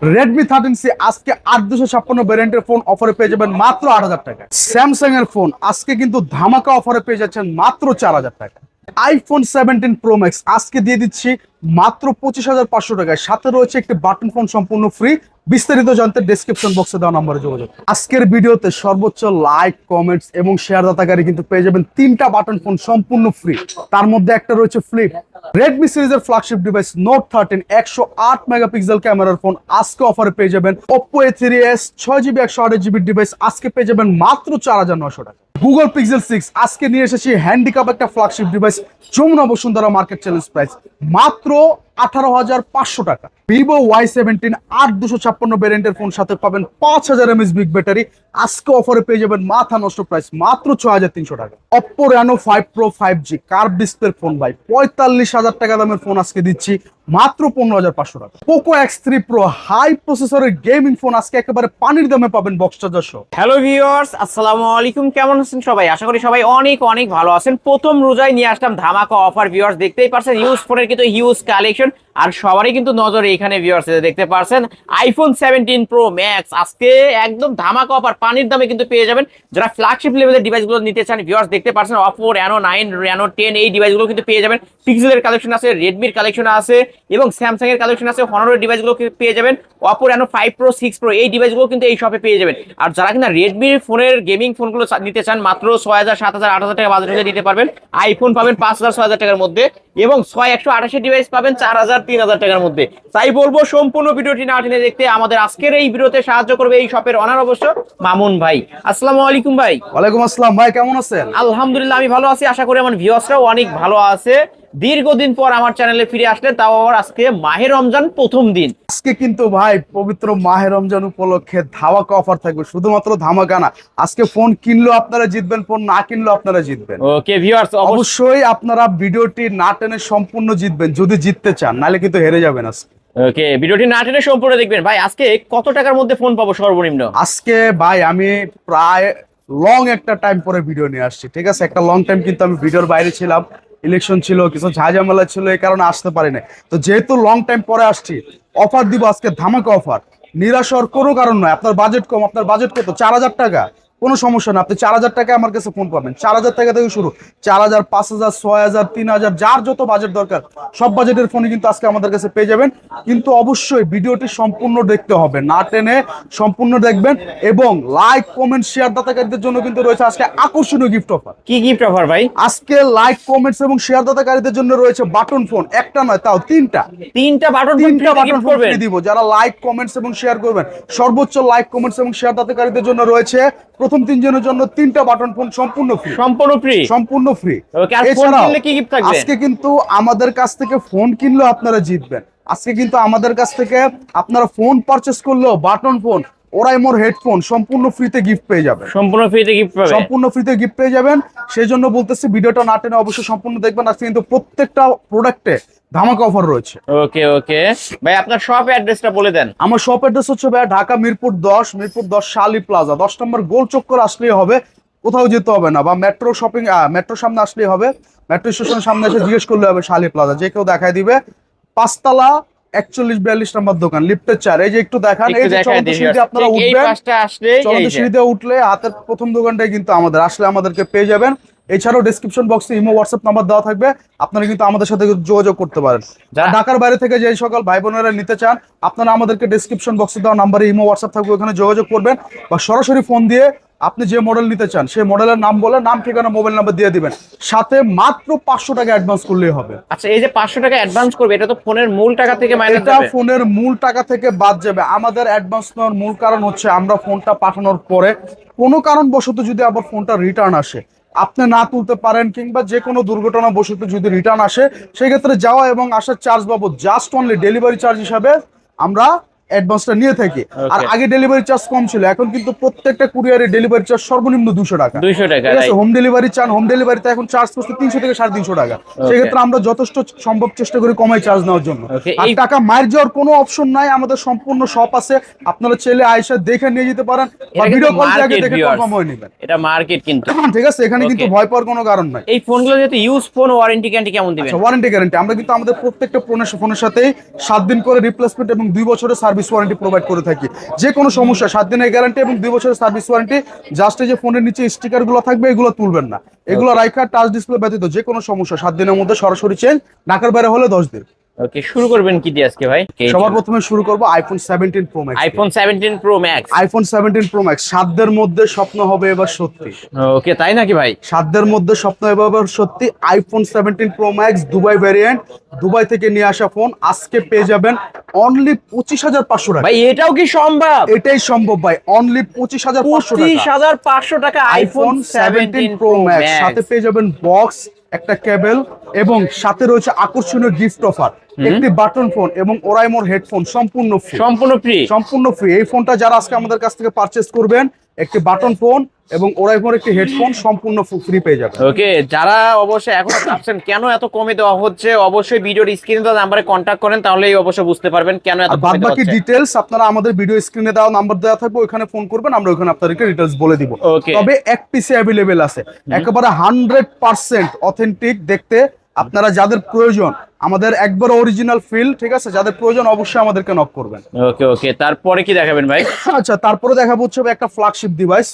Redmi 13C আজকে 8256 ভ্যারিয়েন্টের phone অফারে পেয়ে যাবেন মাত্র 8,000 টাকা। স্যামসাং এর ফোন আজকে কিন্তু ধামাকা অফারে পেয়ে যাচ্ছেন মাত্র 4,000 টাকা। আইফোন 17 প্রো ম্যাক্স আজকে দিয়ে দিচ্ছি মাত্র 25,500 টাকায়, সাথে রয়েছে একটি বাটন ফোন সম্পূর্ণ ফ্রি। বিস্তারিত জানতে ডেসক্রিপশন বক্সে দেওয়া নম্বরে যোগাযোগ। আজকের ভিডিওতে সর্বোচ্চ লাইক, কমেন্টস এবং শেয়ার দাতাকারী কিন্তু পেয়ে যাবেন 3টা বাটন ফোন সম্পূর্ণ ফ্রি। তার মধ্যে একটা রয়েছে ফ্লিপ। রেডমি সিরিজের ফ্ল্যাগশিপ ডিভাইস নোট 13 108 মেগাপিক্সেল ক্যামেরার ফোন আজকে অফারে পেয়ে যাবেন। Oppo A3s 6GB 128GB device আজকে পেয়ে যাবেন মাত্র 4,900 টাকা। গুগল পিক্সেল 6 আজকে নিয়ে এসেছি হ্যান্ডিক্যাপ একটা flagship device, Jamuna Bashundhara market challenge price মাত্র 18,500 টাকা। ভিভো Y17 8256 ভ্যারিয়েন্টের ফোন সাথে পাবেন 5000 mAh বিগ ব্যাটারি আজকে অফারে পেয়ে যাবেন মাথা নষ্ট প্রাইস মাত্র 6,300 টাকা। Oppo Reno 5 Pro 5G curve display phone ভাই 45,000 টাকা দামের ফোন আজকে দিচ্ছি মাত্র 15,500 টাকা। Poco X3 Pro হাই প্রসেসরের গেমিং ফোন আজকে একেবারে পানির দামে পাবেন বক্স চার্জার সহ। হ্যালো ভিউয়ার্স, আসসালামু আলাইকুম। কেমন আছেন সবাই? আশা করি সবাই অনেক অনেক ভালো আছেন। প্রথম রোজায় নিয়ে আসলাম ধামাকা অফার। ভিউয়ার্স দেখতেই পারছেন ইউজ ফোনের কিন্তু হিউজ কালেকশন, আর সবারই কিন্তু নজরে এখানে ভিউয়ার্স দেখতে পারছেন আইফোন 17 প্রো ম্যাক্স আজকে একদম ধামাকা অফার পানির দামে কিন্তু পেয়ে যাবেন। যারা ফ্ল্যাগশিপ লেভেলের ডিভাইসগুলো নিতে চান ভিউয়ার্স দেখতে পারছেন Oppo Reno 9 Reno 10 এই ডিভাইসগুলো কিন্তু পেয়ে যাবেন। পিক্সেলের কালেকশন আছে, রেডমির কালেকশন আছে এবং স্যামসাং এর কালেকশন আছে। হনরের ডিভাইসগুলো পেয়ে যাবেন। Oppo Reno 5 Pro 6 Pro এই ডিভাইসগুলো কিন্তু এই শপে পেয়ে যাবেন। আর যারা কিনা রেডমির ফোনের গেমিং ফোনগুলো নিতে চান মাত্র 6,000 7,000 8,000 টাকা বাজেট হলে নিতে পারবেন। আইফোন পাবেন 5,000 6,000 টাকার মধ্যে এবং 6128 ডিভাইস পাবেন 4,000 3,000 টাকার মধ্যে। তাই বলবো সম্পূর্ণ ভিডিওটি না টেনে দেখতে। আমাদের আজকের এই ভিডিওতে সাহায্য করবে এই শপের অনার অবশ্য মামুন ভাই। আসসালামু আলাইকুম ভাই। ওয়ালাইকুম আসসালাম ভাই, কেমন আছেন? আলহামদুলিল্লাহ আমি ভালো আছি, আশা করি আমার ভিউয়ার্সরাও অনেক ভালো আছে। দীর্ঘদিন পর আমার চ্যানেলে ফিরে আসলে, তাও আবার আজকে মাহে রমজান প্রথম দিন। আজকে কিন্তু ভাই পবিত্র মাহে রমজান উপলক্ষে ধামাকা অফার থাকবে, শুধুমাত্র ধামাকা না, আজকে ফোন কিনলেও আপনারা জিতবেন, ফোন না কিনলেও আপনারা জিতবেন। ওকে ভিউয়ার্স, অবশ্যই আপনারা ভিডিওটি না টেনে সম্পূর্ণ জিতবেন যদি জিততে চান, নাহলে কিন্তু হেরে যাবেন আজকে। ওকে ভিডিওটি না টেনে সম্পূর্ণ দেখবেন। ভাই আজকে কত টাকার মধ্যে ফোন পাবো সর্বনিম্ন? আজকে ভাই আমি প্রায় লং একটা টাইম পরে ভিডিও নিয়ে আসছি, ঠিক আছে? একটা লং টাইম কিন্তু আমি ভিডিওর বাইরে ছিলাম, ইলেকশন ছিল, কিছু ঝামেলা ছিল, এই কারণে আসতে পারি না। তো যেহেতু লং টাইম পরে আসছি, অফার দিব আজকে ধামাকা অফার। নিরাশ হওয়ার কোনো কারণ নয়। আপনার বাজেট কম, আপনার বাজেট কত? 4,000 টাকা, কোনো সমস্যা না, আপনি 4,000 টাকায় আমার কাছে ফোন পাবেন। 4,000 টাকা থেকে শুরু, 4,000 5,000 6,000 3,000 যার যত বাজেট দরকার সব বাজেটের ফোনই কিন্তু আজকে আমাদের কাছে পেয়ে যাবেন। কিন্তু অবশ্যই ভিডিওটি সম্পূর্ণ দেখতে হবে, না টেনে সম্পূর্ণ দেখবেন। এবং লাইক, কমেন্ট, শেয়ার দাতাকারীদের জন্য কিন্তু রয়েছে আজকে আকর্ষণীয় গিফট অফার। কি গিফট অফার ভাই? আজকে লাইক, কমেন্টস এবং শেয়ার দাতাকারীদের জন্য রয়েছে বাটন ফোন, একটা নয় তাও তিনটা বাটন ফোন ফ্রি দিব। যারা লাইক, কমেন্টস এবং শেয়ার করবেন, সর্বোচ্চ লাইক, কমেন্টস এবং শেয়ার দাতাকারীদের জন্য রয়েছে প্রথম 3 জনের জন্য 3টা বাটন ফোন সম্পূর্ণ ফ্রি। সম্পূর্ণ ফ্রি। এছাড়াও আজকে কিন্তু আমাদের কাছ থেকে ফোন কিনলেও আপনারা জিতবেন। আজকে কিন্তু আমাদের কাছ থেকে আপনারা ফোন পারচেজ করলেও বাটন ফোন, ওরাইমোর হেডফোন সম্পূর্ণ ফ্রিতে গিফট পেয়ে যাবেন। সম্পূর্ণ ফ্রিতে গিফট পেয়ে যাবেন। সেই জন্য বলতেছি ভিডিওটা না টেনে অবশ্যই সম্পূর্ণ দেখবেন। আজকে কিন্তু প্রত্যেকটা প্রোডাক্টে ধামাকা অফার রয়েছে। ওকে ওকে ভাই, আপনার শপ অ্যাড্রেসটা বলে দেন। আমার শপ অ্যাড্রেস হচ্ছে ভাই ঢাকা মিরপুর 10 শালি প্লাজা, 10 নম্বর গোল চক্কর আসলেই হবে, কোথাও যেতে হবে না। বা মেট্রো সামনে আসলেই হবে, মেট্রো স্টেশনের সামনে এসে জিজ্ঞেস করলে হবে শালি প্লাজা, যে কেউ দেখায় দিবে। 5তলা 41-42 নম্বর দোকান, লিফটের 4। এই যে একটু দেখান, এই যে চলন্ত সিঁড়ি আপনারা উঠবেন, চলন্ত সিঁড়িতে উঠলে হাতের প্রথম দোকানটাই কিন্তু আমাদের, আসলে আমাদেরকে পেয়ে যাবেন। এছাড়াও ডেসক্রিপশন বক্সে ইমো, হোয়াটসঅ্যাপ নাম্বার দেওয়া থাকবে, আপনারা কিন্তু আমাদের সাথে যোগাযোগ করতে পারেন। যারা ঢাকার বাইরে থেকে যে সকল ভাই বোনেরা নিতে চান, আপনারা আমাদেরকে ডেসক্রিপশন বক্সে দেওয়া নাম্বারে ইমো, হোয়াটসঅ্যাপ থাকবে, ওখানে যোগাযোগ করবেন। বা সরাসরি ফোন দিয়ে আপনি যে মডেল নিতে চান সেই মডেলের নাম বলে নাম, ঠিকানা, মোবাইল নাম্বার দিয়ে দিবেন, সাথে মাত্র 500 টাকা অ্যাডভান্স করলেই হবে। আচ্ছা, এই যে 500 টাকা অ্যাডভান্স করবে, এটা তো ফোনের মূল টাকা থেকে মাইনাস এটা ফোনের মূল টাকা থেকে বাদ যাবে। আমাদের অ্যাডভান্স নেওয়ার মূল কারণ হচ্ছে আমরা ফোনটা পাঠানোর পরে কোনো কারণবশত যদি আবার ফোনটা রিটার্ন আসে, আপনি না তুলতে পারেন, কিংবা যে কোনো দুর্ঘটনাবশত যদি রিটার্ন আসে, সেক্ষেত্রে যাওয়া এবং আসার চার্জ বাবদ জাস্ট অনলি ডেলিভারি চার্জ হিসাবে আমরা অ্যাডভান্সটা নিয়ে থাকি। আর আগে ডেলিভারি চার্জ কম ছিল, এখন কিন্তু প্রত্যেকটা কুরিয়ারে ডেলিভারি চার্জ সর্বনিম্ন 200 টাকা। ঠিক আছে? হোম ডেলিভারি চান, হোম ডেলিভারিতে এখন চার্জ করতে 300 থেকে 350 টাকা। সেক্ষেত্রে আমরা যথেষ্ট সম্ভব চেষ্টা করি কমাই চার্জ নেওয়ার জন্য। আর টাকা মার যাওয়ার কোনো অপশন নাই, আমাদের সম্পূর্ণ শপ আছে, আপনারা চাইলে আয়সা দেখে নিয়ে যেতে পারেন, বা ভিডিও কল দিয়ে আগে দেখে কনফার্ম হয়ে নেবেন। এটা মার্কেট কিন্তু, ঠিক আছে? এখানে কিন্তু ভয় পাওয়ার কোনো কারণ নাই। এই ফোনগুলো যেহেতু ইউজ ফোন, ওয়ারেন্টি গ্যারান্টি কেমন দিবেন? ওয়ারেন্টি গ্যারান্টি আমরা কিন্তু আমাদের প্রত্যেকটা ফোনের সাথেই 7 দিন করে রিপ্লেসমেন্ট এবং 2 বছরের সার্ভিস সার্ভিস ওয়ারেন্টি প্রোভাইড করে থাকি। যে কোনো সমস্যা 7 দিনের গ্যারান্টি এবং 2 বছরের সার্ভিস ওয়ারেন্টি। জাস্ট এই যে ফোনের নিচে স্টিকার গুলো থাকবে এগুলো তুলবেন না, এগুলো রাইখা টাচ ডিসপ্লে ব্যতীত যে কোনো সমস্যা 7 দিনের মধ্যে সরাসরি চেঞ্জ, ঢাকার বাইরে হলে 10 দিন। ওকে, শুরু করবেন কি দিয়ে আজকে ভাই? সবার প্রথমে শুরু করব iPhone 17 pro max. IPhone 17 pro max. IPhone 17 pro max সাধ্যের মধ্যে স্বপ্ন হবে এবার সত্যি। ওকে, তাই নাকি ভাই? সাধ্যের মধ্যে স্বপ্ন এবার সত্যি। IPhone 17 pro max Dubai variant, Dubai থেকে নিয়ে আসা ফোন আজকে পেয়ে যাবেন অনলি 25,500 টাকা। ভাই এটাও কি সম্ভব? এটাই সম্ভব ভাই, অনলি 25,500 টাকা। 25,500 টাকা আইফোন 17 প্রো ম্যাক্স। সাথে পেয়ে যাবেন বক্স, একটা কেবল এবং সাথে রয়েছে আকর্ষণীয় গিফট অফার, একটি বাটন ফোন এবং ওরাইমোর হেডফোন সম্পূর্ণ ফ্রি। সম্পূর্ণ ফ্রি? সম্পূর্ণ ফ্রি। এই ফোনটা যারা আজকে আমাদের কাছ থেকে পারচেজ করবেন, একটি বাটন ফোন এবং ওরাইমোর একটি হেডফোন সম্পূর্ণ ফ্রি পেয়ে যাবেন। ওকে, যারা অবশ্যই এখনো ভাবছেন কেন এত কমে দেওয়া হচ্ছে, অবশ্যই ভিডিওর স্ক্রিনে দেওয়া নাম্বারে কন্ট্যাক্ট করেন, তাহলেই অবশ্যই বুঝতে পারবেন কেন এত আর কমে বাদ দেওয়া বাকি হচ্ছে। ডিটেইলস আপনারা আমাদের ভিডিও স্ক্রিনে দেওয়া নাম্বার দেওয়া থাকবে, ওখানে ফোন করবেন, আমরা ওখানে আপনাদেরকে ডিটেইলস বলে দিব। ওকে। তবে এক পিসে অ্যাভেলেবেল আছে, একেবারে 100% অথেন্টিক দেখতে। আপনারা যাদের প্রয়োজন, আমাদের একবার অরিজিনাল ফিল, ঠিক আছে, যাদের প্রয়োজন অবশ্যই আমাদেরকে নক করবেন। ওকে ওকে, তারপরে কি দেখাবেন ভাই? আচ্ছা, তারপরে দেখাবো হচ্ছে একটা ফ্ল্যাগশিপ ডিভাইস।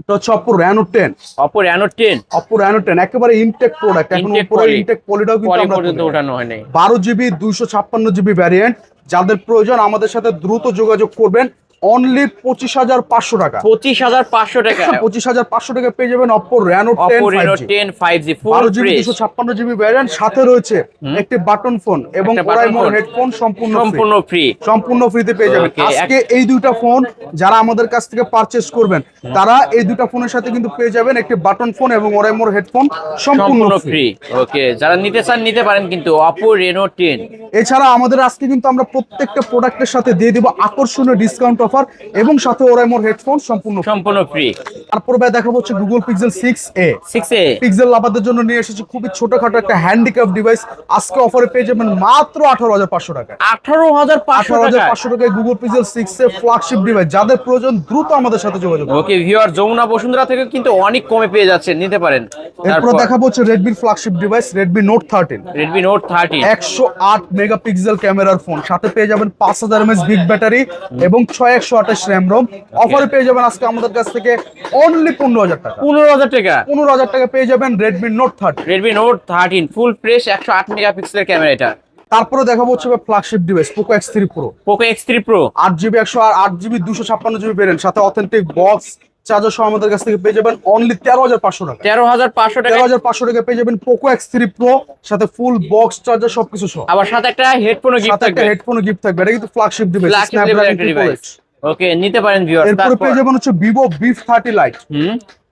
এটা হচ্ছে Oppo Reno 10। Oppo Reno 10। Oppo Reno 10 একেবারে ইনটেক প্রোডাক্ট, এখন Intake উপরে poly। ইনটেক পলিটাও কিন্তু পলি আমরা পর্যন্ত তুলি। ওঠানো হয় নাই। 12GB 256GB ভ্যারিয়েন্ট, যাদের প্রয়োজন আমাদের সাথে দ্রুত যোগাযোগ করবেন। অনলি 25,500 টাকা। 25,500 টাকা 25,500 টাকা পেয়ে যাবেন Oppo Reno 10 Oppo Reno 5G। 10 5G ফুল 12GB ফ্রেশ। 256GB ভ্যারিয়েন্ট, সাথে রয়েছে একটি বাটন ফোন এবং একটা button ওরাইমোর phone। হেডফোন সম্পূর্ণ সম্পূর্ণ ফ্রি। সম্পূর্ণ ফ্রিতে পেয়ে যাবেন। Okay, আজকে এই দুইটা ফোন যারা আমাদের কাছ থেকে পারচেজ করবেন, তারা এই দুইটা ফোনের সাথে কিন্তু পেয়ে যাবেন একটি বাটন ফোন এবং ওরাইমোর হেডফোন সম্পূর্ণ সম্পূর্ণ ফ্রি। ফ্রি। ওকে, যারা নিতে চান নিতে পারেন কিন্তু Oppo Reno 10। এছাড়া আমাদের আজকে কিন্তু আমরা প্রত্যেকটা প্রোডাক্টের সাথে দিয়ে দিব আকর্ষণীয় ডিসকাউন্ট অফার এবং সাথে ওরাইমোর হেডফোন সম্পূর্ণ free। সম্পূর্ণ ফ্রি। তারপর ভাই দেখাবো হচ্ছে Google Pixel 6a। 6A। Pixel লাভারদের জন্য নিয়ে এসেছি খুবই ছোটখাটো একটা হ্যান্ডিক্যাপ ডিভাইস। আজকে অফারে পেয়ে যাবেন মাত্র 18,500 টাকা। 18,500 টাকা। 18,500 টাকায় Google Pixel 6a flagship device, যাদের প্রয়োজন দ্রুত আমাদের সাথে যোগাযোগ করুন। ওকে ভিউয়ার, যমুনা বসুন্ধরা থেকে কিন্তু অনেক কমে পেয়ে যাচ্ছেন, নিতে পারেন। এরপর তারপর দেখাবো হচ্ছে Redmi flagship device Redmi Note 13। Redmi Note 13। 108 megapixel ক্যামেরার ফোন, সাথে পেয়ে যাবেন 5000 mAh বিগ ব্যাটারি এবং 6128 RAM ROM। অফারে পেয়ে যাবেন আজকে আমাদের কাছ থেকে অনলি 15,000 টাকা। 15,000 টাকা 15,000 টাকা পেয়ে যাবেন Redmi Note 13। Redmi Note 13 full fresh 108 মেগাপিক্সেলের ক্যামেরা এটা। তারপরে দেখাবো হচ্ছে flagship device Poco X3 Pro। Poco X3 Pro 8GB 108GB 256GB variant, সাথে অথেন্টিক বক্স চার্জার সহ আমাদের কাছ থেকে পেয়ে যাবেন অনলি 13,500 টাকা। 13,500 টাকা। 13,500 টাকা পেয়ে যাবেন Poco X3 Pro, সাথে ফুল বক্স চার্জার সবকিছু সহ। আবার সাথে একটা হেডফোনও গিফট সাথে একটা থাকবে। হেডফোনও গিফট থাকবে। এটা কিন্তু ফ্ল্যাগশিপ ডিভাইস, Flagship স্ন্যাপড্রাগন একটা ডিভাইস। 888। ওকে, নিতে পারেন ভিউয়ার। এরপরে তারপর পেয়ে যাবেন হচ্ছে Vivo V30 Lite।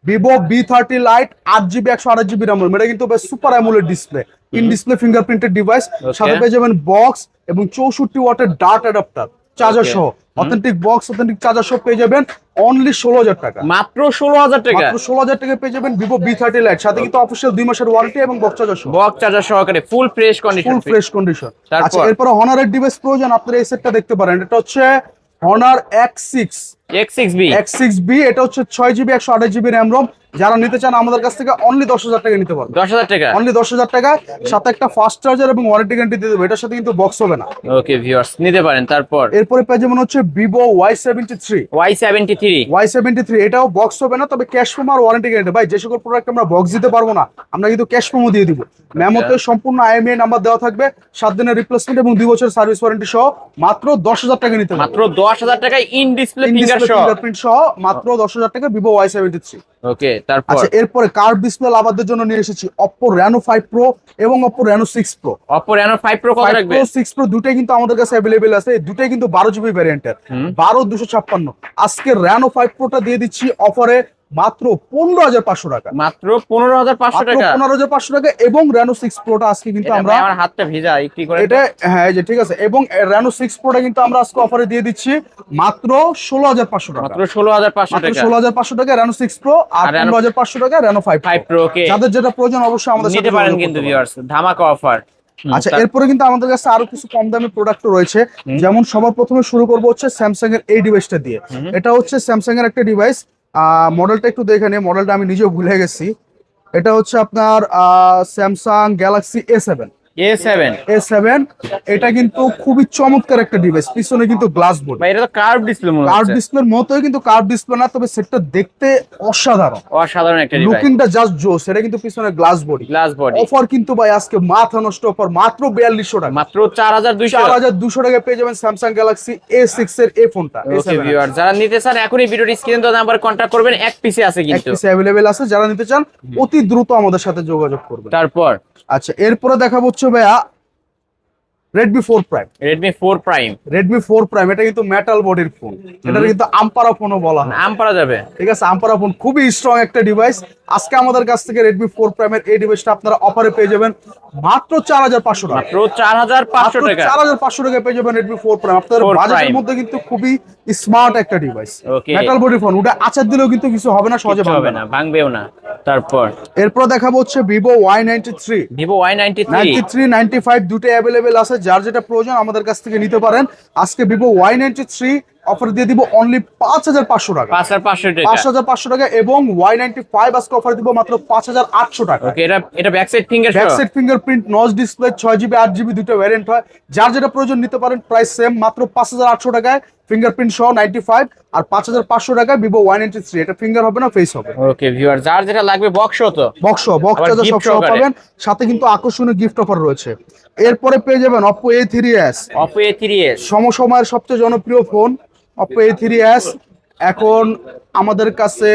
Vivo V30 Lite 8GB 128GB RAM। এটা কিন্তু বেশ super AMOLED display, in display fingerprinted device, সাথে পেয়ে যাবেন বক্স এবং 64 ওয়াটের ডার্ট অ্যাডাপ্টার চার্জার সহ। অথেন্টিক বক্স, অথেন্টিক চার্জার সহ পেয়ে যাবেন অনলি 16,000 টাকা। মাত্র 16,000 টাকা। মাত্র 16,000 টাকা পেয়ে যাবেন Vivo V30 Lite, সাথে কিন্তু অফিশিয়াল 2 মাসের ওয়ারেন্টি এবং বক্স চার্জার সহ। বক্স চার্জার সহকারে full fresh condition. Full fresh condition. তারপর? আচ্ছা, এরপরে হনারের ডিভাইস প্রয়োজন, আপনারা এই সেটটা দেখতে পারেন। এটা হচ্ছে Honor X6। X6B। X6B এটা হচ্ছে 6GB 128GB RAM ROM। যারা নিতে চান আমাদের কাছ থেকে অনলি 10,000 টাকা নিতে পারবেন। 10,000 টাকা। অনলি 10,000 টাকা, সাথে একটা ফাস্ট চার্জার এবং ওয়ারেন্টি গ্যারান্টি দিয়ে দেবো। এটার সাথে কিন্তু বক্স হবে না। ওকে ভিউয়ার্স, নিতে পারেন। তারপর এরপরে পেয়ে যাবেন হচ্ছে Vivo Y73। Y73। Y73 এটাও বক্স হবে না, তবে ক্যাশ ফোম আর ওয়ারেন্টি গ্যারান্টি। ভাই যে সকল প্রোডাক্ট আমরা বক্স দিতে পারবো না, আমরা কিন্তু ক্যাশ ফোমও দিয়ে দিব। মেমোতে সম্পূর্ণ IMEI নাম্বার দেওয়া থাকবে, 7 দিনের রিপ্লেসমেন্ট এবং 2 বছরের সার্ভিস ওয়ারেন্টি সহ মাত্র 10,000 টাকা নিতে পারবেন। মাত্র 10,000 টাকায় ইন ডিসপ্লে ফিঙ্গার সহ। ফিঙ্গারপ্রিন্ট সহ মাত্র 10,000 টাকা Vivo Y73। ওকে, তারপর আচ্ছা, এরপরে কার্ভ ডিসপ্লে লাভারদের জন্য নিয়ে এসেছি Oppo Reno 5 Pro এবং Oppo Reno 6 Pro। Oppo Reno 5 Pro কত 5 রাখবে? Pro 6 Pro দুটাই কিন্তু আমাদের কাছে अवेलेबल আছে। দুটাই কিন্তু 12GB ভ্যারিয়েন্টের, 12,256। আজকে Reno 5 Pro টা দিয়ে দিচ্ছি অফারে মাত্র 15,500 টাকা। মাত্র 15,500 মাত্র টাকা। 15,500 টাকা। এবং Reno 6 Pro টা আজকে কিন্তু এটা আমরা ভাই আমার হাতটা ভিজা একটু করে। এটা, হ্যাঁ এই যে ঠিক আছে। এবং Reno 6 Pro টা কিন্তু আমরা আজকে অফারে দিয়ে দিচ্ছি মাত্র 16,500 টাকা। মাত্র 16,500 মাত্র টাকা। 16,500 টাকা Reno 6 Pro আর আর Reno 15,500 টাকা Reno 5 5 Pro। ওকে, যাদের যেটা প্রয়োজন অবশ্যই আমাদের সাথে নিতে পারেন যোগাযোগ কিন্তু করতে পারেন। ভিউয়ার্স, ধামাকা অফার। আচ্ছা, এরপরে কিন্তু আমাদের কাছে আরো কিছু কম দামি প্রোডাক্ট রয়েছে। যেমন সবার প্রথমে শুরু করব হচ্ছে স্যামসাং এর এই ডিভাইসটা দিয়ে। এটা হচ্ছে স্যামসাং এর একটা ডিভাইস, মডেলটা একটু দেখে নিন, মডেলটা আমি নিজেও ভুলে গেছি। এটা হচ্ছে আপনার Samsung Galaxy A7। A7 A7 এটা কিন্তু খুবই চমৎকার একটা ডিভাইস, পিছনে কিন্তু গ্লাস বোর্ড, ভাই এটা তো কার্ভ ডিসপ্লে মনে কার্ভ হচ্ছে। ডিসপ্লের মতোই কিন্তু কার্ভ ডিসপ্লে না, তবে সেটটা দেখতে অসাধারণ, অসাধারণ একটা ডিভাইস, লুকিংটা জাস্ট জোস। এটা কিন্তু পিছনে glass body. Glass body. Offer কিন্তু ভাই আজকে মাথা নষ্ট অফার, মাত্র 4200 টাকা, মাত্র 4200। 4200 টাকা পেয়ে যাবেন স্যামসাং গ্যালাক্সি A6 এর এই ফোনটা। ওকে ভিউয়ার, যারা নিতে চান এখনই ভিডিওর স্ক্রিনে দেওয়া নাম্বার কন্টাক্ট করবেন, এক পিসে আছে এক কিন্তু। পিস অ্যাভেলেবেল আছে, যারা নিতে চান অতি দ্রুত আমাদের সাথে যোগাযোগ করবেন। তারপর আচ্ছা, এরপরে দেখা হচ্ছে ভাইয়া Redmi 4 Prime। Redmi 4 Prime Redmi 4 Prime এটা কিন্তু মেটাল বডির ফোন, এটা কিন্তু আমপারা ফোনও বলা হয়, আম পারা যাবে। ঠিক আছে, আমপারা ফোন খুবই স্ট্রং একটা ডিভাইস। আজকে আমাদের কাছ থেকে Redmi 4 Prime এর এই ডিভাইসটা আপনারা অফারে পেয়ে যাবেন মাত্র 4500 টাকা, মাত্র 4500 টাকা। 4500 টাকা পেয়ে যাবেন Redmi 4 Prime। আপনাদের 4 বাজেটের Prime। মধ্যে কিন্তু খুবই স্মার্ট একটা device, Okay। Metal body phone, ওটা আচার দিলেও কিন্তু কিছু হবে না, সহজে কিচ্ছু হবে না, ভাঙবেও না। তারপর এরপর দেখাবো হচ্ছে Vivo Y93। Vivo Y93 93 95 দুটো অ্যাভেলেবেল আছে, যার যেটা প্রয়োজন আমাদের কাছ থেকে নিতে পারেন। আজকে Vivo Y93 অফার দিয়ে দিব অনলি 5500 টাকা, 5500 টাকা। 5500 টাকা, এবং Y95 আজকে অফার দিব মাত্র 5800 টাকা। ওকে, এটা back side finger back side fingerprint, notch display, 6GB 8GB দুটো ভ্যারিয়েন্ট হয়, যার যেটা প্রয়োজন নিতে পারেন। প্রাইস সেম, মাত্র 5800 টাকায় ফিঙ্গারপ্রিন্ট সহ 95, আর 5500 টাকায় Vivo Y93। এটা ফিঙ্গার হবে না, ফেস হবে। ওকে ভিউয়ার, যার যেটা লাগবে বক্স তো বক্স আবার চার্জার gift সব সহ সহকারে। পাবেন, সাথে কিন্তু আকর্ষণীয় গিফট অফার রয়েছে। এরপরে পেয়ে যাবেন Oppo A3s, Oppo A3s সমসময়ের সবচেয়ে জনপ্রিয় ফোন Oppo A3s। এখন আমাদের কাছে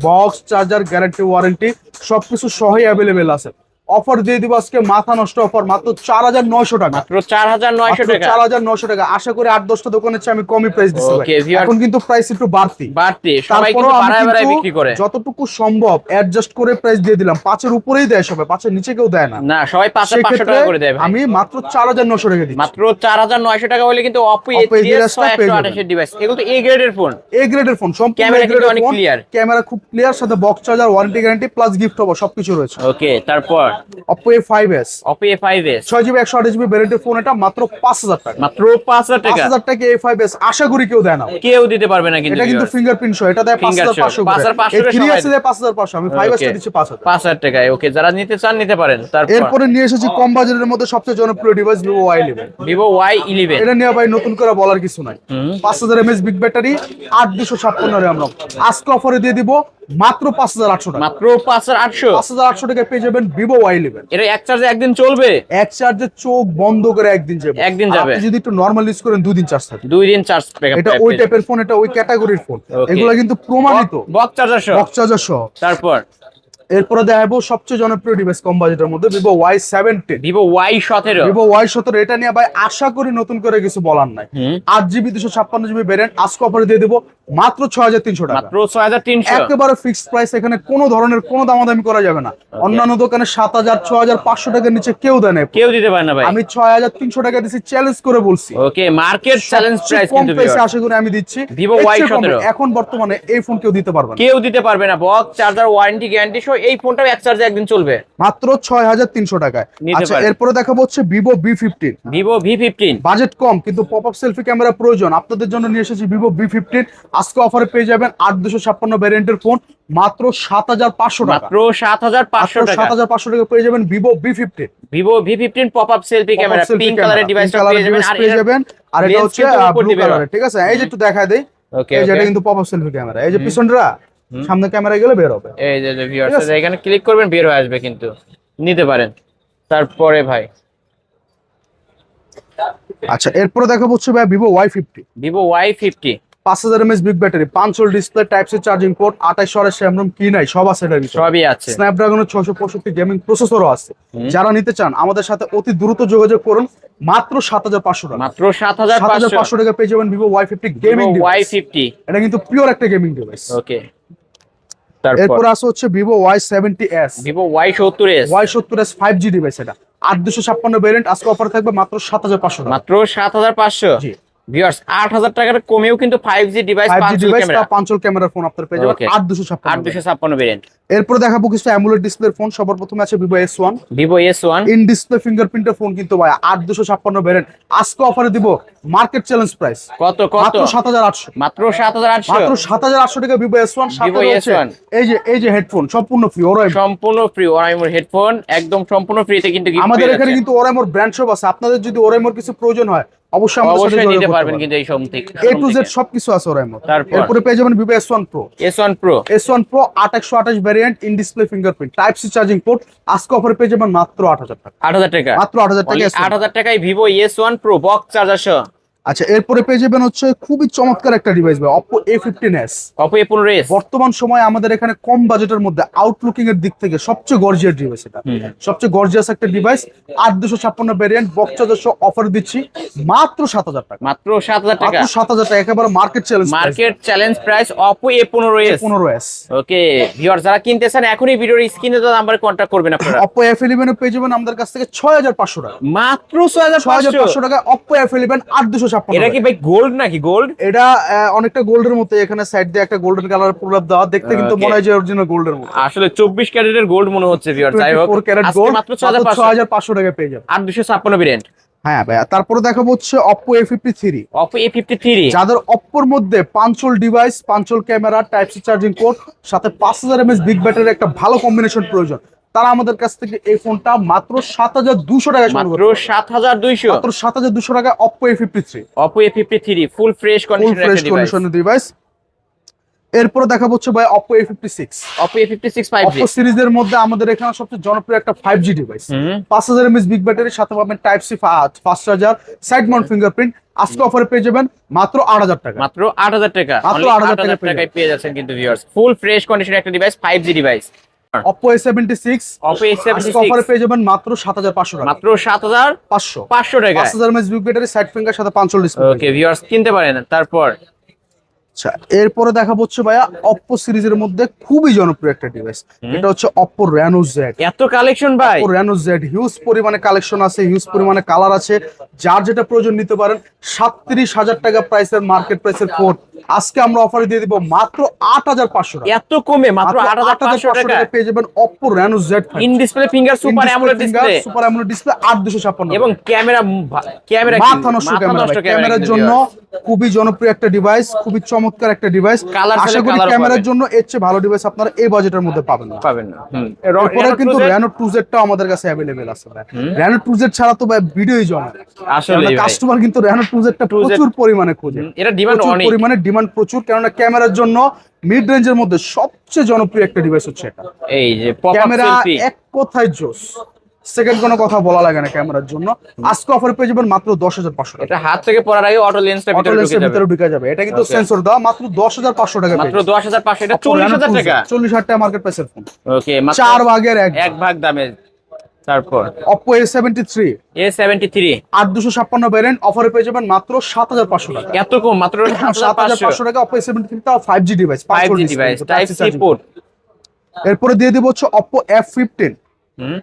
বক্স চার্জার, গ্যারান্টি, ওয়ারেন্টি সবকিছু সহই অ্যাভেলেবেল আছে। অফার দিয়ে দিব আজকে মাথা নষ্ট অফার, মাত্র 4900 টাকা, মাত্র 4900 টাকা। 4900 টাকা। আশা করি 8-10টা দোকানের চেয়ে আমি কমই প্রাইস দিচ্ছি ভাই। Okay, viewers- এখন কিন্তু প্রাইস একটু বাড়তি, বাড়তি সবাই তারপরেও কিন্তু আমি বাড়ায় বাড়ায় কিন্তু বিক্রি করে। যতটুকু সম্ভব অ্যাডজাস্ট করে প্রাইস দিয়ে দিলাম। 5-এর উপরেই দেয় সবাই, 5-এর নিচে কেউ দেয় না। না, সবাই 500 সেক্ষেত্রে টাকা করে দেয় ভাই। আমি মাত্র 4900 টাকা দিচ্ছি। মাত্র 4900 টাকা হলে কিন্তু Oppo Oppo A3s A3s টা পেয়ে 128 এর ডিভাইস, এগুলো তো A গ্রেডের ফোন। এ গ্রেডের ফোন, সম্পূর্ণ ক্যামেরা A কিন্তু গ্রেডের অনেক ফোন, clear। ক্যামেরা খুব ক্লিয়ার, সাথে box charger, warranty, guarantee plus gift হবে, সবকিছু রয়েছে। ওকে, তারপর Oppo A5s Oppo A5s 6GB 128GB ভ্যারিয়েন্টের ফোন, এটা মাত্র 5000 টাকা। মাত্র 5000 টাকা। 5000 টাকা A5s, আশা করি কেউ দেয় না। কেউ দিতে পারবে না কিন্তু এটা কিন্তু viewers। ফিঙ্গারপ্রিন্ট সহ, এটা দেয় Finger 5500 show, করে। 5500 এই করে 3s সবাই দেয় 5500, আমি 5s টা Okay, দিচ্ছি 5000। 5000 টাকায়। ওকে, যারা নিতে চান নিতে পারেন। তারপর এরপরে নিয়ে এসেছি কম বাজেটের মধ্যে সবচেয়ে জনপ্রিয় device Vivo Y11। Vivo Y11 এটা নিয়ে ভাই নতুন করে বলার কিছু নাই। 5000 mAh বিগ ব্যাটারি, 8256 RAM। আজকে অফারে দিয়ে দিব মাত্র 5800 টাকা, মাত্র 5800। 5800 টাকায় পেয়ে যাবেন Vivo Y11। এটা এক চার্জে একদিন চলবে? এক চার্জে চোখ বন্ধ করে একদিন যাবে, একদিন আর যাবে। আপনি যদি একটু নরমাল ইউজ করেন 2 দিন চার্জ থাকে। 2 দিন চার্জ ব্যাকআপ। এটা ওই টাইপের ফোন, এটা ওই ক্যাটাগরির ফোন, Okay। এগুলো কিন্তু প্রমাণিত বক্স চার্জার সহ। বক্স চার্জার সহ। তারপর এরপরে দেখাবো সবচেয়ে জনপ্রিয় ডিভাইস কম বাজেটের মধ্যে Vivo Y17। Vivo Y17 Vivo Y17 এটা নিয়ে ভাই আশা করি নতুন করে কিছু বলার নাই। 8GB 256GB ভ্যারিয়েন্ট, আজকে অফারে দিয়ে দেবো মাত্র 6300 টাকা, মাত্র 6300। একেবারে ফিক্সড প্রাইস। এখানে কোনো ধরনের কোনো দামাদামি করা যাবে না। অন্যান্য দোকানে 7000 6500 টাকার নিচে কেউ দেয় না, কেউ দিতে পারে না ভাই। আমি 6300 টাকা দিচ্ছি, চ্যালেঞ্জ করে বলছি। ওকে, মার্কেট চ্যালেঞ্জ সবচেয়ে প্রাইস কম কিন্তু প্রাইসে viewers। আশা করি আমি দিচ্ছি। Vivo এর চেয়ে Y17 কমে এখন বর্তমানে এই ফোন কেউ দিতে পারবে না, কেউ দিতে পারবে না। বক্স চার্জার, ওয়ারেন্টি, গ্যারান্টি সহ এই ফোনটাও এক চার্জে একদিন চলবে মাত্র 6300 টাকায়। নিতে আচ্ছা, পারেন। এরপরে দেখাবো হচ্ছে Vivo V15। Vivo V15 budget কম কিন্তু পপ আপ সেলফি ক্যামেরা প্রয়োজন, আপনাদের জন্য নিয়ে এসেছি Vivo V15। আজকে অফারে পেয়ে যাবেন 8256 ভ্যারিয়েন্টের ফোন মাত্র 7500 টাকা, মাত্র 7500 টাকা। 7500 টাকা পেয়ে যাবেন Vivo V15। Vivo V15 pop up selfie camera, pink কালারের ডিভাইসটা পেয়ে যাবেন। আর পেয়ে যাবেন, আর এটা lens হচ্ছে কিন্তু উপর ব্লু দিবে না। কালারের, ঠিক আছে। এই যে একটু দেখায় দেই, ওকে, এই যে এটা কিন্তু পপ আপ সেলফি ক্যামেরা, এই যে পিছনটা সামনে ক্যামেরা গেলে বের হবে। এই যে ভিউয়ার্স, ঠিক আছে। এখানে ক্লিক করবেন, বের হয়ে আসবে, কিন্তু নিতে পারেন। তারপরে ভাই আচ্ছা, এরপরে দেখাবো হচ্ছে ভাই Vivo Y50। Vivo Y50 5000 mAh big battery, 5 hole display, type C charging port, 28 RAM কি নাই সব আছে এটার ভিতরে। সবই আছে। স্ন্যাপড্রাগনের 665 গেমিং প্রসেসরও আছে। যারা নিতে চান আমাদের সাথে অতি দ্রুত যোগাযোগ করুন, মাত্র 7500 টাকা, মাত্র 7500। 7500 টাকা পেয়ে যাবেন Vivo Y50 gaming Vivo device. Y50 এটা কিন্তু পিওর একটা গেমিং ডিভাইস। ওকে। তারপর এরপর আছে হচ্ছে Vivo Y70s। Vivo Y70s Y70s 5G device, এটা 8256 ভ্যারিয়েন্ট, আজকে অফার থাকবে মাত্র 7500 টাকা। মাত্র 7500। জি। ভিউয়ার্স 8000 টাকার কমেও কিন্তু 5G ডিভাইস 5G পাঁচশো ডিভাইস ক্যামেরা, বা পাঁচল ক্যামেরার ফোন আপনারা পেয়ে যাবেন Okay. 8256 8256 ভেরিয়েন্ট। এরপর দেখাবো কিছু অ্যামোলেড ডিসপ্লের ফোন। সবার প্রথমে আছে Vivo S1 Vivo S1 in display ফিঙ্গারপ্রিন্টের ফোন, কিন্তু ভাই 8256 ভেরিয়েন্ট। আজকে অফারে দিব মার্কেট চ্যালেঞ্জ প্রাইস কত কত? মাত্র 7800, মাত্র 7800, মাত্র 7800 টাকা ভিভো S1। সাথে Vivo রয়েছে S1 এই যে হেডফোন সম্পূর্ণ ফ্রি ওরাই। সম্পূর্ণ ফ্রি ওরাইমোর হেডফোন, একদম সম্পূর্ণ ফ্রিতে কিন্তু gift আমাদের পেয়ে এখানে যাচ্ছেন। কিন্তু ওরাইমোর ব্র্যান্ড শপ আছে, আপনাদের যদি ওরাইমোর কিছু প্রয়োজন হয় অবশ্যই আমাদের সাথে অবশ্যই যোগাযোগ নিতে করতে পারবেন পারেন। কিন্তু এই থেকে A to Z সবকিছু আছে ওরাইমোর। তারপর? এরপরে পেয়ে যাবেন Vivo S1 Pro। S1 Pro S1 Pro 8128 variant in display fingerprint type C charging port. আজকে অফারে পেয়ে যাবেন মাত্র 8000 টাকা, 8000 টাকা, মাত্র 8000 টাকা S1। 8000 টাকায় Vivo S1 Pro box charger সহ। আচ্ছা, এরপরে পেয়ে যাবেন হচ্ছে খুবই চমৎকার একটা ডিভাইস ভাই, Oppo A15s। Oppo A15s বর্তমান সময়ে আমাদের এখানে কম বাজেটের মধ্যে আউটলুকিং এর দিক থেকে সবচেয়ে গর্জিয়াস ডিভাইস এটা, সবচেয়ে গর্জিয়াস একটা ডিভাইস। 8256 ভ্যারিয়েন্ট বক্স চার্জার সহ অফার দিচ্ছি মাত্র 7000 টাকা, মাত্র 7000 টাকা, মাত্র 7000 টাকা, একেবারে market challenge market challenge price Oppo A15s। 15s। ওকে ভিউয়ার, যারা কিনতেছেন এখনই ভিডিওর স্ক্রিনে দেওয়া নাম্বারে কন্টাক্ট করবেন আপনারা। Oppo F11 পেয়ে যাবেন আমাদের কাছ থেকে 6500 টাকা, মাত্র 6500। 6500 টাকা Oppo F11 8256। এটা কি ভাই গোল্ড নাকি গোল্ড? এটা অনেকটা গোল্ডের মতো, এখানে সাইড দিয়ে একটা গোল্ডেন কালার প্রলাপ দেওয়া, দেখতে কিন্তু Okay. মনে হয় যে অরিজিনাল গোল্ডের মতো। আসলে 24 ক্যারেটের গোল্ড মনে হচ্ছে ভিউয়ার। যাই হোক 24 ক্যারেট আজকে গোল্ড মাত্র 6500 6500 টাকা পেয়ে যাবেন। আর 256 ভেরিয়েন্ট। হ্যাঁ ভাইয়া, তারপরে দেখাবো হচ্ছে Oppo A53। Oppo A53 যাদের অপ্পোর মধ্যে পাঁচল ডিভাইস, পাঁচল camera, type C charging port, সাথে 5000 mAh বিগ ব্যাটারির একটা ভালো কম্বিনেশন প্রয়োজন, তারা আমাদের কাছ থেকে এই ফোনটা মাত্র 7200 টাকায় সংগ্রহ মাত্র করতে পারে। 7200। মাত্র 7200 টাকায় Oppo A53 Oppo A53 full fresh ফুল কন্ডিশনের ফ্রেশ একটা ডিভাইস। কন্ডিশনের ডিভাইস। এরপরে দেখা হচ্ছে ভাই Oppo A56। Oppo A56 5G। Oppo সিরিজের মধ্যে আমাদের এখানে সবচেয়ে জনপ্রিয় একটা 5G ডিভাইস, হুম 5000 mAh বিগ ব্যাটারির সাথে পাবেন type C fast charger, side mount fingerprint. আজকে অফারে পেয়ে যাবেন মাত্র 8000 টাকা, মাত্র 8000 টাকা, মাত্র Only 8000 8000 টাকায় টাকায় পেয়ে যাচ্ছেন কিন্তু ভিউয়ার্স ফুল ফ্রেশ কন্ডিশনের একটা device 5G device. Oppo A76 Oppo আজকে A76 অফারে পেয়ে যাবেন মাত্র 7500 টাকা, মাত্র 7500 টাকা। 5000 mAh big battery, side finger সাথে পাঁচল ডিসপ্লে। ওকে ভিউয়ার্স কিনতে পারেন। তারপর আচ্ছা, এরপরে দেখাবো হচ্ছে ভাইয়া Oppo সিরিজের মধ্যে খুবই জনপ্রিয় একটা ডিভাইস, এটা হচ্ছে Oppo Reno Z। এত কালেকশন ভাই। Oppo Reno Z হিউজ পরিমাণে কালেকশন আছে, হিউজ পরিমাণে কালার আছে, যার যেটা প্রয়োজন নিতে পারেন। 37,000 টাকা প্রাইসের মার্কেট প্রাইসের ফোন আজকে আমরা অফারে দিয়ে দিব মাত্র 8500 টাকা, এত কমে মাত্র 8500 টাকা টাকা পেয়ে যাবেন Oppo Reno Z। In display finger super AMOLED display super AMOLED display 8256 এবং ক্যামেরা ক্যামেরা মাথা নষ্ট ক্যামেরা, ক্যামেরার জন্য খুবই জনপ্রিয় একটা ডিভাইস, খুবই চমৎকার একটা ডিভাইস। Colour আশা চাইলে করি colour ক্যামেরার পাবেন। জন্য এর চেয়ে ভালো ডিভাইস আপনারা এই বাজেটের মধ্যে পাবেন না। পাবেন না। এরপরে কিন্তু Reno 2Z টাও আমাদের কাছে अवेलेबल আছে ভাই। Reno 2Z ছাড়া তো ভাই ভিডিওই জমে না। আসলে কাস্টমার কিন্তু Reno 2Z টা 2Z প্রচুর পরিমাণে খোঁজে, এটা ডিমান্ড প্রচুর অনেক। পরিমাণে ডিমান্ড প্রচুর, কারণ ক্যামেরার জন্য মিড রেঞ্জের মধ্যে সবচেয়ে জনপ্রিয় একটা ডিভাইস হচ্ছে এটা। এই যে পপ আপ ক্যামেরা সেলফি এক কথায় জোস, সেকেন্ড কোনো কথা বলা লাগে না ক্যামেরার জন্য। আজকে অফার পেয়ে যাবেন মাত্র 10500 টাকা, এটা হাত থেকে পড়ার আগে অটো লেন্সটা অটো ভিতরে ঢুকে লেন্সের যাবে। ভিতরে ঢুকে যাবে। এটা কিন্তু Okay. সেন্সর দেওয়া, মাত্র 10500 টাকা মাত্র 10500, এটা 40000 টাকা। 40000 টাকা মার্কেট প্রাইসের ফোন, ওকে মাত্র 4 ভাগের এক ভাগ দামে। তারপর Oppo A73 A73 8256 ভ্যারিয়েন্ট অফারে পেয়ে যাবেন মাত্র 7500 টাকা, এত কম মাত্র 7500 7500 টাকা Oppo A73 তাও 5G device, 5G device type C port. এরপরে দিয়ে দিব হচ্ছে Oppo F15 হুম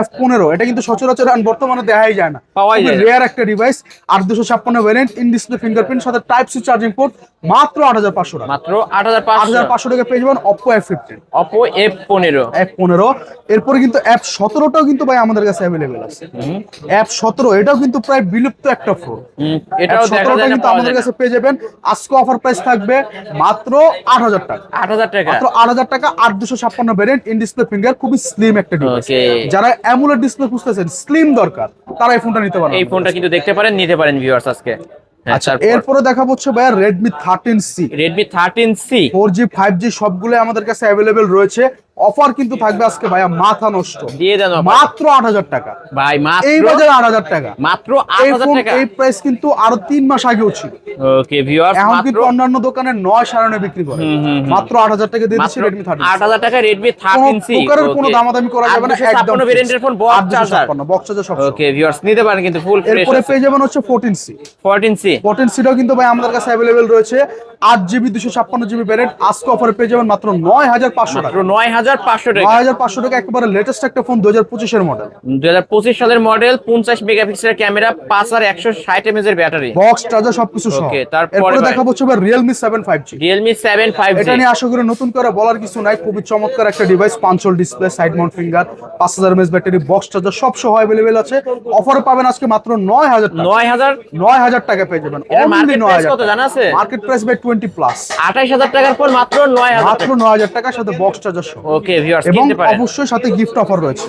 F15, এটা কিন্তু সচরাচর এখন বর্তমানে দেখাই যায় না, পাওয়াই যায় না। রেয়ার একটা device. 8256 variant in display fingerprint সাথে টাইপ সি চার্জিং পোর্ট, মাত্র 8500 টাকা, মাত্র 8500 8500 টাকা পেয়ে যাবেন Oppo F15 Oppo F15 F15। এরপরে কিন্তু F17 টাও কিন্তু ভাই আমাদের কাছে अवेलेबल আছে। F17 এটাও কিন্তু প্রায় বিলুপ্ত একটা ফোন, এটাও দেখা F17 যায় না, কিন্তু পাওয়া আমাদের যায় না। কাছে পেয়ে যাবেন। আজকে অফার প্রাইস থাকবে মাত্র 8000 টাকা, 8000 টাকা। মাত্র 8000 টাকা। 8256 ভ্যারিয়েন্ট ইন ডিসপ্লে ফিঙ্গার, খুবই স্লিম একটা ডিভাইস। Okay. যারা অ্যামোলেড ডিসপ্লে খুঁজতেছেন, স্লিম দরকার, তারা এই ফোনটা নিতে পারেন। এই ফোনটা কিন্তু দেখতে পারেন, নিতে পারেন ভিউয়ার্স আজকে। আচ্ছা, এরপরে দেখা হচ্ছে ভাই Redmi 13C। Redmi 13C 4G 5G সবগুলো আমাদের কাছে अवेलेबल রয়েছে। অফার কিন্তু থাকবে আজকে ভাইয়া মাথা নষ্ট, দিয়ে দেন offer। মাত্র 8000 টাকা, ভাই মাত্র এই বাজারে 8000 টাকা। মাত্র এই 8000 ফোন টাকা। এই প্রাইস কিন্তু আরো 3 মাস আগেও ছিল, ওকে ভিউয়ার্স এখন মাত্র কিন্তু অন্যান্য দোকানে 9 সাড়ে বিক্রি করে। মাত্র 8000 টাকা দিয়ে দিচ্ছি Redmi 13C। 8000 টাকা Redmi কোনো 13C। প্রকারের কোনো দামাদামি করা যাবে না, একদম ভেরিয়েন্টের phone box charger. Box charger সব। ওকে ভিউয়ার্স নিতে পারেন কিন্তু ফুল ফ্রেশ। এরপরে পেয়ে যাবেন হচ্ছে 14C। 14C 14C টাও কিন্তু ভাই আমাদের কাছে अवेलेबल রয়েছে, 8GB 256GB ভ্যারিয়েন্ট। আজকে অফারে পেয়ে যাবেন মাত্র 9500 মাত্র টাকা, 9,500 টাকা। 9,500 টাকা একেবারে লেটেস্ট একটা ফোন 2025 এর মডেল। 2025 সালের মডেল, 50 মেগাপিক্সেলের ক্যামেরা, 5160 mAh এর ব্যাটারি, বক্স চার্জার সবকিছু সহ। ওকে, তারপরে এরপরে ভাই দেখাবো হচ্ছে Realme 7 5G। Realme 7 5G, এটা নিয়ে আশা করি নতুন করে বলার কিছু নাই, খুবই চমৎকার একটা device, পাঞ্চল display, side Mount finger, 5000 mAh battery, box charger সব সহ अवेलेबल আছে। অফারে পাবেন আজকে মাত্র 9,000 টাকা। 9,000। 9,000 টাকা পেয়ে যাবেন। এর Only মার্কেট প্রাইস 9,000 কত জানা আছে? Market price by 20 plus. 28,000 টাকার পর মাত্র 9,000 মাত্র 9,000 টাকার সাথে বক্স চার্জার সহ। ওকে ভিউয়ার্স, এবং কিনতে পারেন। অবশ্যই সাথে গিফট অফার রয়েছে।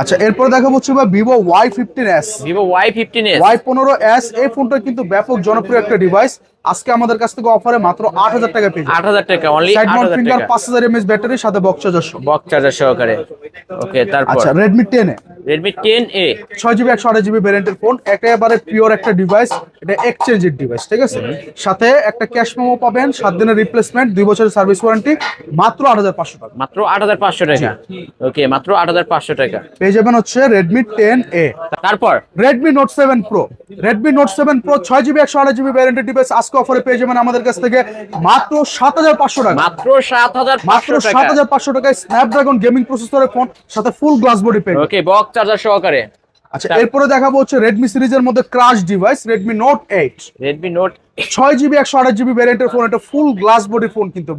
আচ্ছা, এরপর দেখাবো হচ্ছে Vivo Y15s। Vivo Y15s, Y15s এই ফোনটা কিন্তু ব্যাপক জনপ্রিয় একটা ডিভাইস। আজকে আমাদের কাছ থেকে অফারে মাত্র 8,000 টাকা পেয়ে যাবেন। 8,000 টাকা, অনলি সাইড মাউন্ট 8,000 ফিঙ্গার, টাকা, 5000 mAh ব্যাটারি সাথে বক্স চার্জার সহ। বক্স চার্জার সহকারে। ওকে, তারপর আচ্ছা, Redmi 10 Redmi 10A, 6GB 128GB ভ্যারিয়েন্টের ফোন, একেবারে পিওর একটা ডিভাইস। এটা এক্সচেঞ্জের ডিভাইস, ঠিক আছে। সাথে একটা ক্যাশ মেমো পাবেন, 7 দিনের রিপ্লেসমেন্ট, 2 বছরের সার্ভিস ওয়ারেন্টি, মাত্র 8,500 টাকা। মাত্র 8,500 টাকা। ওকে, মাত্র 8,500 টাকা। পেয়ে যাবেন হচ্ছে Redmi 10A। তারপর Redmi Note 7 Pro, Redmi Note 7 Pro 6GB 128GB ভ্যারিয়েন্টের device আজকে অফারে পেয়ে যাবেন আমাদের কাছ থেকে মাত্র 7,500 টাকা। মাত্র 7,500 মাত্র টাকা। 7,500 টাকায় স্ন্যাপড্রাগন গেমিং প্রসেসরের ফোন, সাথে ফুল গ্লাস বডি পেয়ে যাবেন। ওকে, বক্স চার্জার সহকারে। আচ্ছা, এরপরে দেখাবো হচ্ছে Redmi সিরিজের মধ্যে crush device Redmi Note 8। Redmi Note 6GB 128GB ভ্যারিয়েন্টের ফোন, এটা ফুল গ্লাস বডি ফোন, কিন্তু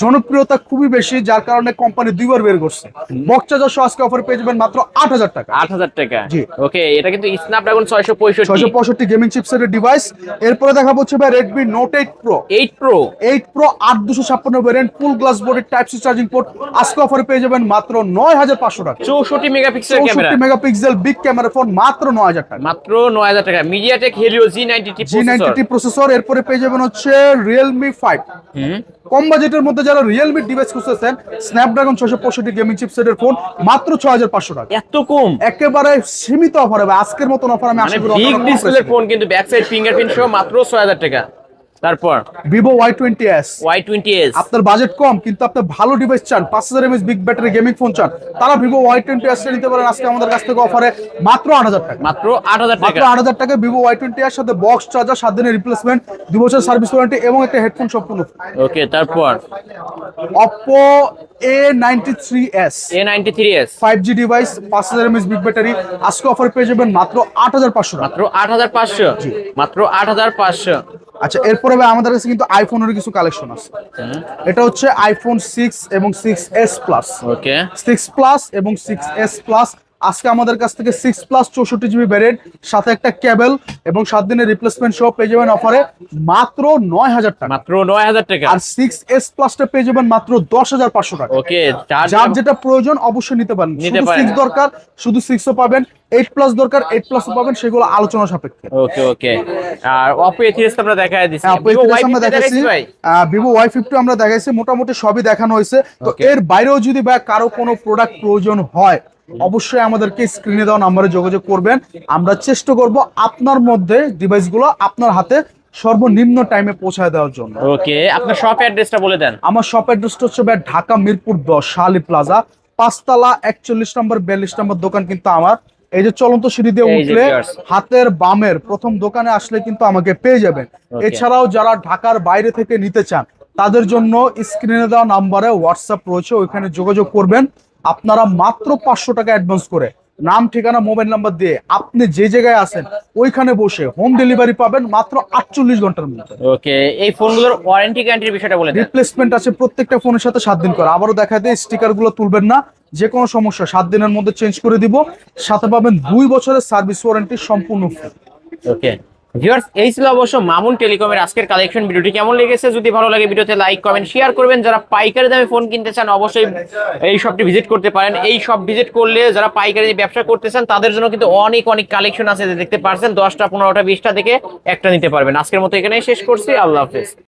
জনপ্রিয়তা খুবই বেশি, যার কারণে কোম্পানি দুইবার বের করছে। বক্স চার্জার সহ আজকে অফার পেয়ে যাবেন মাত্র 8,000 টাকা। 8,000 টাকা। জি। ওকে, এটা কিন্তু স্ন্যাপড্রাগন 665। 665 gaming চিপসেটের device. এরপরে দেখাবো হচ্ছে Redmi Note 8 Pro। 8 Pro, 8 Pro 8256 variant, full glass body, type C charging port, আজকে অফারে পেয়ে যাবেন মাত্র 9,500 টাকা। 64 megapixel camera, 64 megapixel big camera phone, মাত্র 9,000 টাকা। মাত্র 9,000 টাকা। MediaTek Helio G90T G90T processor. এরপরে পেয়ে যাবেন হচ্ছে Realme 5। হুম, কম বাজেটের মধ্যে যারা রিয়েলমি ডিভাইস খুঁজতেছেন, স্ন্যাপড্রাগন 665 গেমিং চিপসেটের ফোন, মাত্র 6,500 টাকা। এত কম? একেবারে সীমিত অফার হবে আজকের মতন অফার, আমি আশা মানে করি বিগ অন্যান্য ডিসপ্লের ফোন, কিন্তু ব্যাক সাইড ফিঙ্গারপ্রিন্ট সহ মাত্র 6,000 টাকা। তারপর Vivo Y20s। Y20s, আপনার বাজেট কম কিন্তু আপনি ভালো ডিভাইস চান, 5000 mAh big battery gaming phone চান, তারা Vivo Y20s নিতে পারেন আজকে আমাদের কাছ থেকে অফারে মাত্র 8,000 টাকা। মাত্র 8,000 মাত্র টাকা। 8,000 টাকা Vivo Y20s সাথে বক্স চার্জার, 7 দিনের রিপ্লেসমেন্ট, 2 বছর সার্ভিস ওয়ারেন্টি এবং একটা হেডফোন সম্পূর্ণ। ওকে, তারপর Oppo A93s, A93s, 5G device, 5000 mAh big battery, আজকে অফার পেয়ে যাবেন মাত্র 8,500 টাকা। মাত্র 8,500, মাত্র 8,500। আচ্ছা, এরপরে ভাই আমাদের কাছে কিন্তু আইফোনের কিছু কালেকশন আছে। এটা হচ্ছে আইফোন 6 এবং 6s প্লাস, ওকে, 6 প্লাস এবং 6s প্লাস। আজকে আমাদের কাছ থেকে 6 প্লাস 64GB ভ্যারিয়েন্ট, সাথে একটা কেবল এবং 7 দিনের রিপ্লেসমেন্ট সহ পেয়ে যাবেন অফারে মাত্র 9,000 টাকা। মাত্র 9,000 টাকা। আর 6s প্লাসটা পেয়ে যাবেন মাত্র 10,500 টাকা। ওকে, যার যেটা প্রয়োজন অবশ্যই নিতে পারেন। নিতে শুধু পারেন। 6 দরকার, শুধু 6ও পাবেন, 8 প্লাস দরকার 8 প্লাসও পাবেন, সেগুলো আলোচনা সাপেক্ষে। ওকে ওকে। আর Oppo A3s তো আমরা দেখায় দিছি। হ্যাঁ, Vivo আমরা Y50 দেখাইছি, দেখাইছি ভাই। Vivo Y50 আমরা দেখাইছি, মোটামুটি সবই দেখানো হয়েছে। তো Okay. এর বাইরেও যদি ভাই কারো কোনো প্রোডাক্ট প্রয়োজন হয়, অবশ্যই আমাদেরকে স্ক্রিনে দেওয়া নাম্বারে যোগাযোগ করবেন। আমরা চেষ্টা করব আপনার মধ্যে ডিভাইসগুলো আপনার হাতে সর্বনিম্ন টাইমে পৌঁছায় দেওয়ার জন্য। ওকে, আপনার শপ অ্যাড্রেসটা বলে দেন। আমার শপ অ্যাড্রেসটা হচ্ছে ভাই ঢাকা মিরপুর 10 শালি প্লাজা, 5 তলা 41 নম্বর 42 নম্বর দোকান কিন্তু আমার। এই যে চলন্ত সিঁড়ি দিয়ে এই যে উঠলে viewers। হাতের বামের প্রথম দোকানে আসলে কিন্তু আমাকে পেয়ে যাবেন। Okay. এছাড়াও যারা ঢাকার বাইরে থেকে নিতে চান, তাদের জন্য স্ক্রিনে দেওয়া নাম্বারে হোয়াটসঅ্যাপ রয়েছে, ওইখানে যোগাযোগ করবেন। আপনারা মাত্র 500 টাকা অ্যাডভান্স করে নাম, ঠিকানা, মোবাইল নাম্বার দিয়ে আপনি যে জায়গায় আছেন ওইখানে বসে হোম ডেলিভারি পাবেন মাত্র 48 ঘন্টার মধ্যে। ওকে, এই ফোনগুলোর ওয়ারেন্টি গ্যারান্টির বিষয়টা বলে দেন। রিপ্লেসমেন্ট আছে প্রত্যেকটা ফোনের সাথে 7 দিন করে। আবারও দেখা দেয়, স্টিকার গুলো তুলবেন না, যে কোনো সমস্যা 7 দিনের মধ্যে চেঞ্জ করে দিব। সাথে পাবেন 2 বছরের সার্ভিস ওয়ারেন্টি সম্পূর্ণ ফ্রি। ওকে ভিউয়ার্স, এই ছিল অবশ্য মামুন টেলিকমের আজকের কালেকশন। ভিডিওটি কেমন লেগেছে যদি ভালো লাগে ভিডিওতে লাইক কমেন্ট শেয়ার করবেন। যারা পাইকারি দামে ফোন কিনতে চান অবশ্যই এই শপটি ভিজিট করতে পারেন। এই শপ ভিজিট করলে যারা পাইকারি ব্যবসা করতে চান তাদের জন্য কিন্তু অনেক অনেক কালেকশন আছে, দেখতে পারছেন 10টা 15টা 20টা থেকে একটা নিতে পারবেন। আজকের মতো এখানেই শেষ করছি, আল্লাহ হাফেজ।